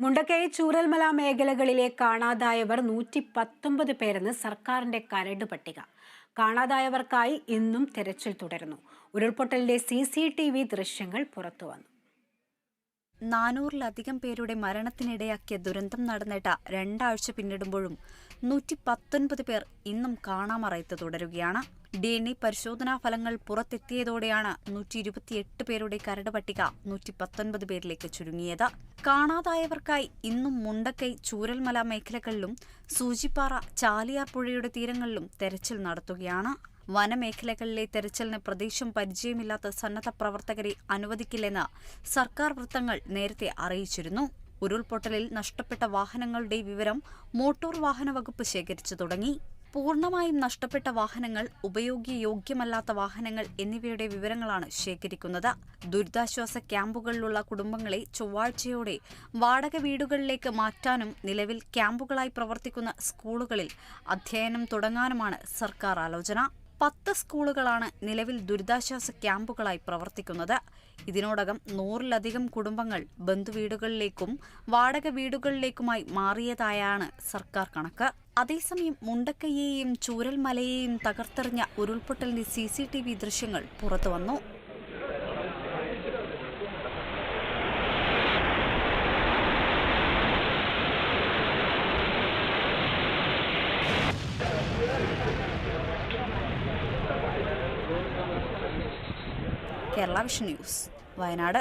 മുണ്ടക്കൈ ചൂരൽമല മേഖലകളിലെ കാണാതായവർ 119 പേരെന്ന് സർക്കാരിന്റെ കരട് പട്ടിക. കാണാതായവർക്കായി ഇന്നും തെരച്ചിൽ തുടരുന്നു. ഉരുൾപൊട്ടലിന്റെ CCTV ദൃശ്യങ്ങൾ പുറത്തുവന്നു. 400-ലധികം പേരുടെ മരണത്തിനിടയാക്കിയ ദുരന്തം നടന്നിട്ട് 2 ആഴ്ച പിന്നിടുമ്പോഴും 119 പേർ ഇന്നും കാണാമറയത്ത് തുടരുകയാണ്. DNA പരിശോധനാ ഫലങ്ങൾ പുറത്തെത്തിയതോടെയാണ് 128 പേരുടെ കരട് പട്ടിക 119 പേരിലേക്ക് ചുരുങ്ങിയത്. കാണാതായവർക്കായി ഇന്നും മുണ്ടക്കൈ ചൂരൽമല മേഖലകളിലും സൂചിപ്പാറ ചാലിയാർ പുഴയുടെ തീരങ്ങളിലും തെരച്ചിൽ നടത്തുകയാണ്. വനമേഖലകളിലെ തെരച്ചിലിന് പ്രദേശം പരിചയമില്ലാത്ത സന്നദ്ധ പ്രവർത്തകരെ അനുവദിക്കില്ലെന്ന് സർക്കാർ വൃത്തങ്ങൾ നേരത്തെ അറിയിച്ചിരുന്നു. ഉരുൾപൊട്ടലിൽ നഷ്ടപ്പെട്ട വാഹനങ്ങളുടെ വിവരം മോട്ടോർ വാഹന വകുപ്പ് ശേഖരിച്ചു തുടങ്ങി. പൂർണ്ണമായും നഷ്ടപ്പെട്ട വാഹനങ്ങൾ, ഉപയോഗയോഗ്യമല്ലാത്ത വാഹനങ്ങൾ എന്നിവയുടെ വിവരങ്ങളാണ് ശേഖരിക്കുന്നത്. ദുരിതാശ്വാസ ക്യാമ്പുകളിലുള്ള കുടുംബങ്ങളെ ചൊവ്വാഴ്ചയോടെ വാടക വീടുകളിലേക്ക് മാറ്റാനും നിലവിൽ ക്യാമ്പുകളായി പ്രവർത്തിക്കുന്ന സ്കൂളുകളിൽ അധ്യയനം തുടങ്ങാനുമാണ് സർക്കാർ ആലോചന. 10 സ്കൂളുകളാണ് നിലവിൽ ദുരിതാശ്വാസ ക്യാമ്പുകളായി പ്രവർത്തിക്കുന്നത്. ഇതിനോടകം 100-ലധികം കുടുംബങ്ങൾ ബന്ധുവീടുകളിലേക്കും വാടക വീടുകളിലേക്കുമായി മാറിയതായാണ് സർക്കാർ കണക്ക്. അതേസമയം മുണ്ടക്കൈയെയും ചൂരൽമലയെയും തകർത്തെറിഞ്ഞ ഉരുൾപൊട്ടലിന്റെ CCTV ദൃശ്യങ്ങൾ പുറത്തുവന്നു. Kerala vision news, Wayanad.